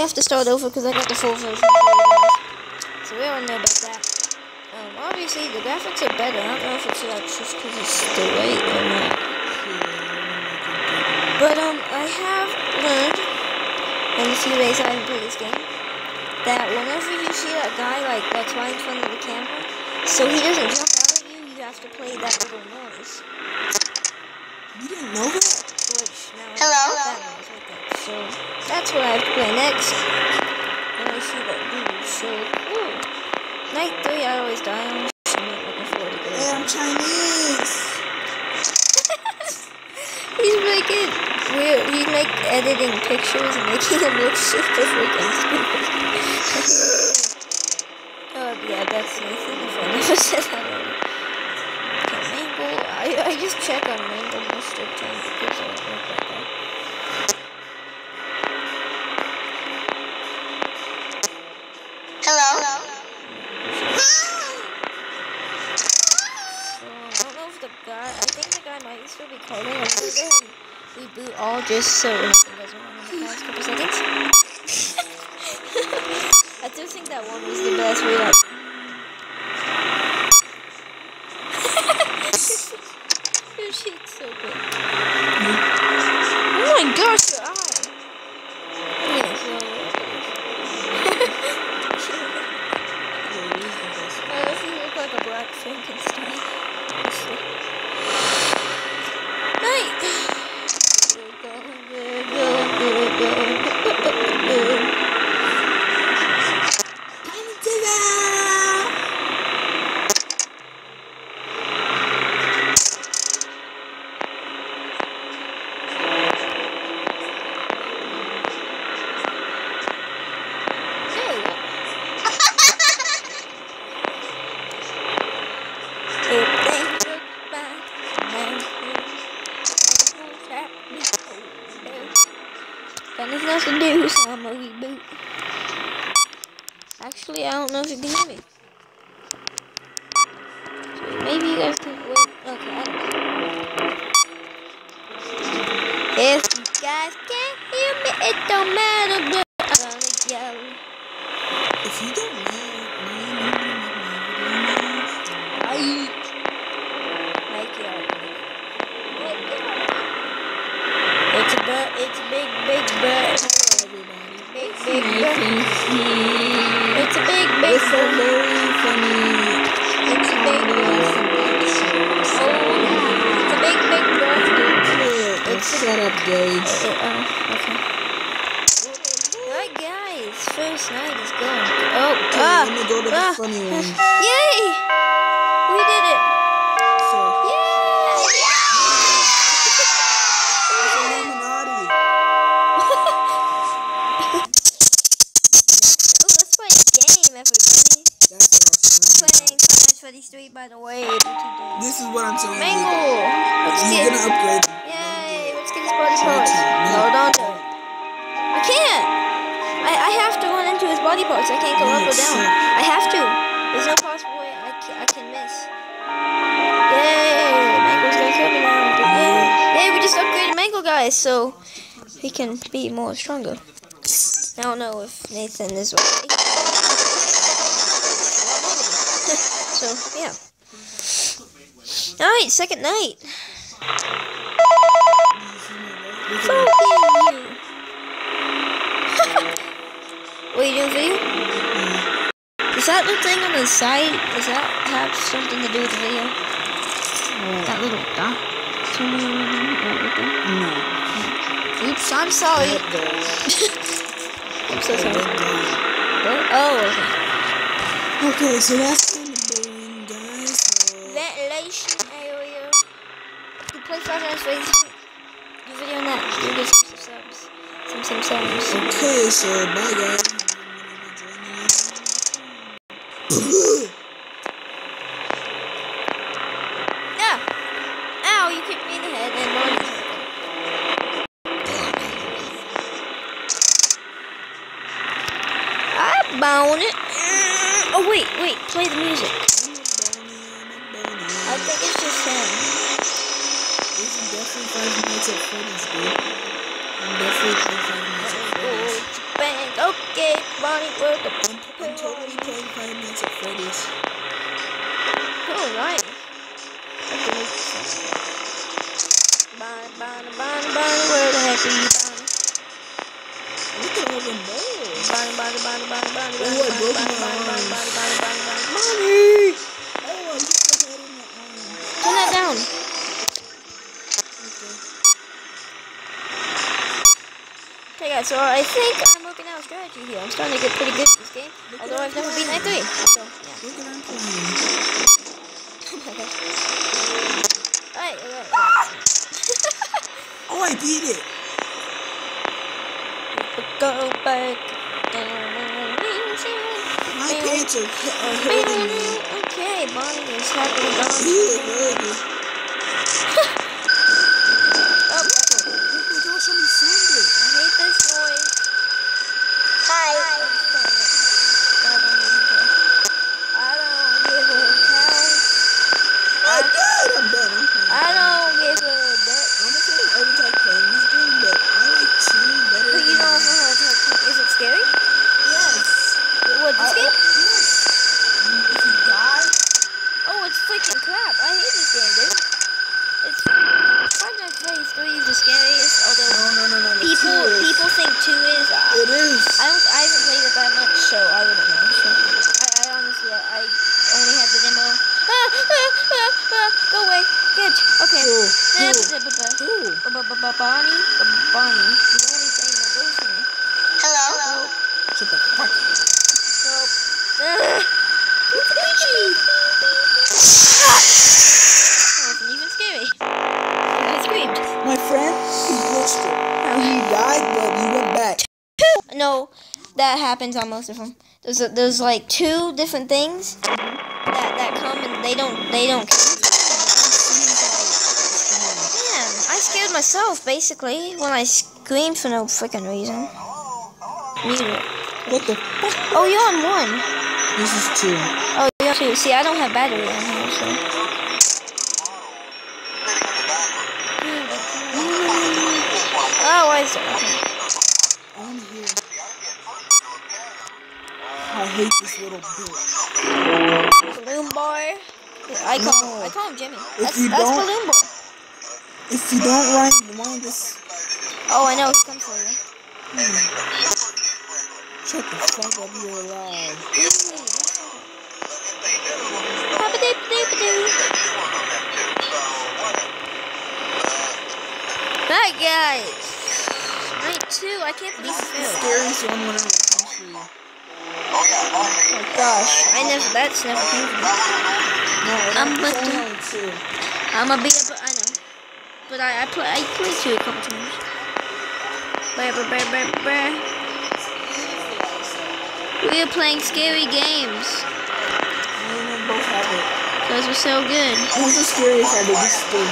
have to start over because I got the full version for you guys. So we already know about that. Obviously the graphics are better. I don't know if it's just because it's delayed or not. But I have learned in the few days I haven't played this game that whenever you see that guy that's right in front of the camera, so he doesn't jump out at you, you have to play that little noise. You didn't know that? Which now I know that noise right there. So that's what I have to play next. When I see that dude, so cool. Night 3 I always die on. I'm not looking forward to Hey, I'm Chinese. He's making weird. He's editing pictures and making them look super freaking stupid. Oh yeah, that's Nathan. If I never said that already. Okay, Mango. I just check on Mango most of the time because I don't look like that. Hello. I think the guy might still be calling. I'm gonna go ahead and reboot all just so nothing goes wrong in the past couple seconds. I do think that one was the best way. Your cheek's so big. Oh my gosh, your eye. Yeah, so you look like a black Frankenstein. Night. Got nothing else to do, so I'm gonna reboot. Actually, I don't know if you can hear me. So maybe you guys can wait. Okay, I don't know. If you guys can't hear me, it don't matter, but I'm gonna yell. If you don't know, it's a big bird. Big bird. It's a big bird. It's so very funny. It's a big bird. Oh, it's a big bird. Shut up, Gage. Okay. Alright, guys. First night is going. Let me go to the funny one. Yay! We did it. So, Street, by the way. This is what I'm telling Mango! you. You're gonna upgrade. Yay! Let's get his body parts. No, don't do it. I can't! I have to run into his body parts. I can't go up or down. I have to. There's no possible way I can miss. Yay! Mango's gonna kill me now. Yay! We just upgraded Mango, guys, so he can be more stronger. I don't know if Nathan is ready. So, yeah. Alright, second night. Fuck you. What are you doing, video? Is that the thing on the side? Does that have something to do with the video? That little dot? No. Oops, I'm sorry. I'm so sorry. Oh, okay. Okay, so that's kind of boring, guys. Ventilation area. You play Five Nights at Freddy's. Do a video on that. You'll get some subs. Okay, so bye, guys. Yeah. Ow, you kicked me in the head and Ronnie's I bound it. Oh, wait, play the music. I think it's just him. This is definitely Five Nights at Freddy's, dude. I'm definitely playing Five Nights at Freddy's. Bang. Oh. escape. Bonnie, where the I'm totally playing Five Nights at Freddy's. Oh, right. Bonnie, where the heck are you, Bonnie? Look at all them balls. Bonnie. Oh, I broke my arms. Bonnie. Oh, I hit the head in the arm. Turn that down. Okay, guys, so I think I'm working out a strategy here. I'm starting to get pretty good at this game, although I've never beaten Act 3. So, yeah. Look at I'm playing. Oh my gosh. Alright. Oh, I beat it. Go back. My pants are hurting me. Okay, Bonnie is happily gone. Ew, Oh, oh my gosh, I'm Sunday. I hate this noise. Hi. I don't give a cow. I'm dead. I'm done. I'm playing. I don't give a duck. I'm gonna say every time playing this game, but I like 2 better But you than don't know how to talk. Is it scary? Yes. What, this game? Yes. If you die, Oh, it's freaking crap. I hate this game, dude. It's Five Nights at Freddy's 3 is the scariest, although no. people think 2 is. It is. I haven't played it that much, so I wouldn't know. So I honestly, I only had the demo. Go away. Good. Okay. Who? Bonnie. The only thing that goes for me. Hello. Shut the fuck up. It's glitchy. That wasn't even scary. I screamed. My friend, he glitched it. He died, but he went back. No, that happens on most of them. There's like 2 different things that come and they don't count. Man, I scared myself basically when I screamed for no freaking reason. What the fuck? Oh, you're on 1. This is 2. Oh, you're on 2. See, I don't have battery on here, so. Oh, why is it? Okay. On here. I hate this little bitch. Balloon boy. I call him Jimmy. That's you don't- Balloon boy. If you don't wind this, Oh, I know. He comes for you. shut the fuck up, you're alive. Hi guys. Night 2. I can't believe This is the it. scariest one when I was country. Oh my gosh. That's never came to me. I'm a bit, I know. But I played 2 a couple times. We are playing scary games. Both have it. Those were so good. Who's the scariest out of these 3?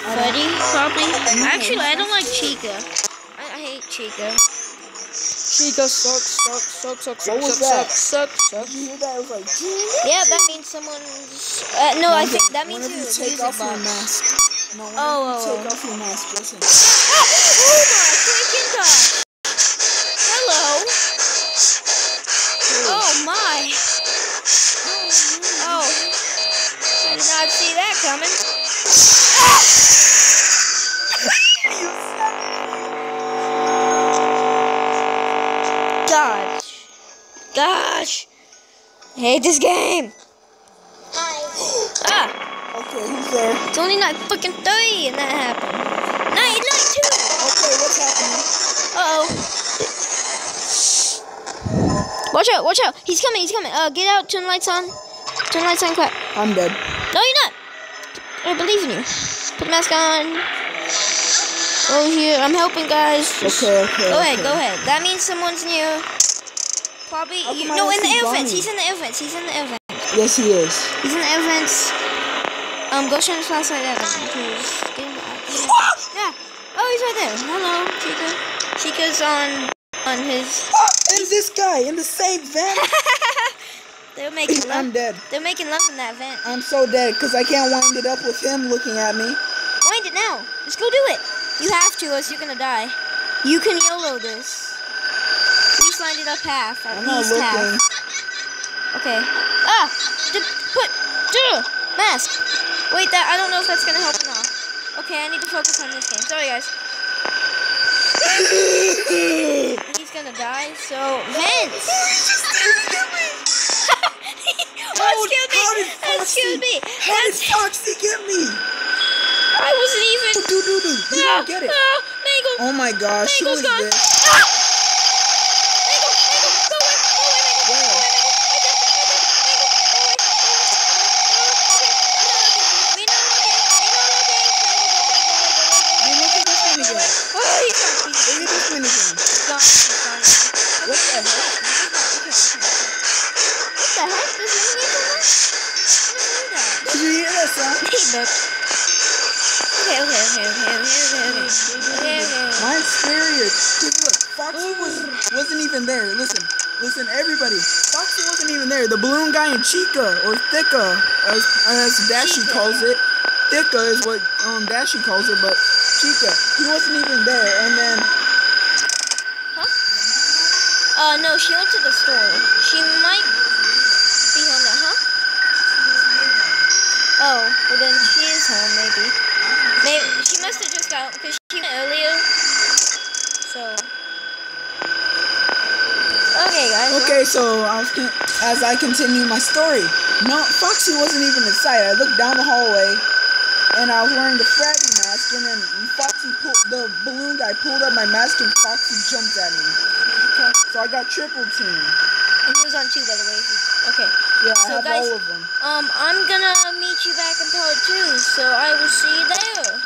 Freddy, probably. Actually, I don't like Chica. I hate Chica. Chica sucks. What was that? Sucks. Did you hear that? It was like, Yeah, that means someone's. No, I think that means whenever you it's take music off your box. mask. No, whenever Oh. you take off your mask, listen. Oh my freaking gosh! Hello. Oh my. Oh. I did not see that coming. Gosh. I hate this game. Ah. Okay, who's there? It's only night freaking 3 and that happened. Night 2. Okay, what's happening? Watch out. He's coming. Get out, turn the lights on. Clap. I'm dead. No, you're not. I believe in you. Put the mask on. Go here. I'm helping, guys. Okay. Go ahead. That means someone's near. Probably. How come I No, don't in the see air vents. Bonnie? He's in the air vents. Yes, he is. He's in the air vents. Go shine his flashlight at him. Yeah. Oh, he's right there. Hello, Chica. Chica's on his. And this guy in the same vent. They're making love. I'm dead. They're making love in that vent. I'm so dead because I can't wind it up with him looking at me. Wind it now. Just go do it. You have to, or else you're gonna die. You can YOLO this. Please line it up half. At I'm not least half. looking. Okay. Ah! Mask! Wait, that I don't know if that's gonna help or not. Okay, I need to focus on this game. Sorry, guys. He's gonna die, so... Vince! Excuse me! How did Foxy get me? I wasn't even... Dude. He didn't get it. Mangle! Oh my gosh. Who Mangle's is gone! this? Ah! Mangle! Go away! Mangle! Where? Go away, Dude, look at this minigun. oh, he's gone. Look at this minigun. He's gone. He's gone. What the heck? What the heck? Does he need that? Did you hear that sound? Hey, but... Okay. Mine's scarier. Cause look, Foxy wasn't even there. Listen, everybody. Foxy wasn't even there. The balloon guy and Chica, or Thicka, as Dashi Chica. calls it. Thicka is what Dashi calls it, but Chica, he wasn't even there. And then, No, she went to the store. She might be home now, huh? Oh, well then she is home, maybe. Maybe she must have just got, because she went earlier. So. Okay, guys. okay, so as I continue my story, no, Foxy wasn't even in sight. I looked down the hallway, and I was wearing the Fraggy mask, and then the balloon guy pulled up my mask, and Foxy jumped at me. Okay. So I got triple team. And he was on 2, by the way. Okay. Yeah, So, I have guys, all of them. I'm gonna meet you back in part 2, so I will see you there.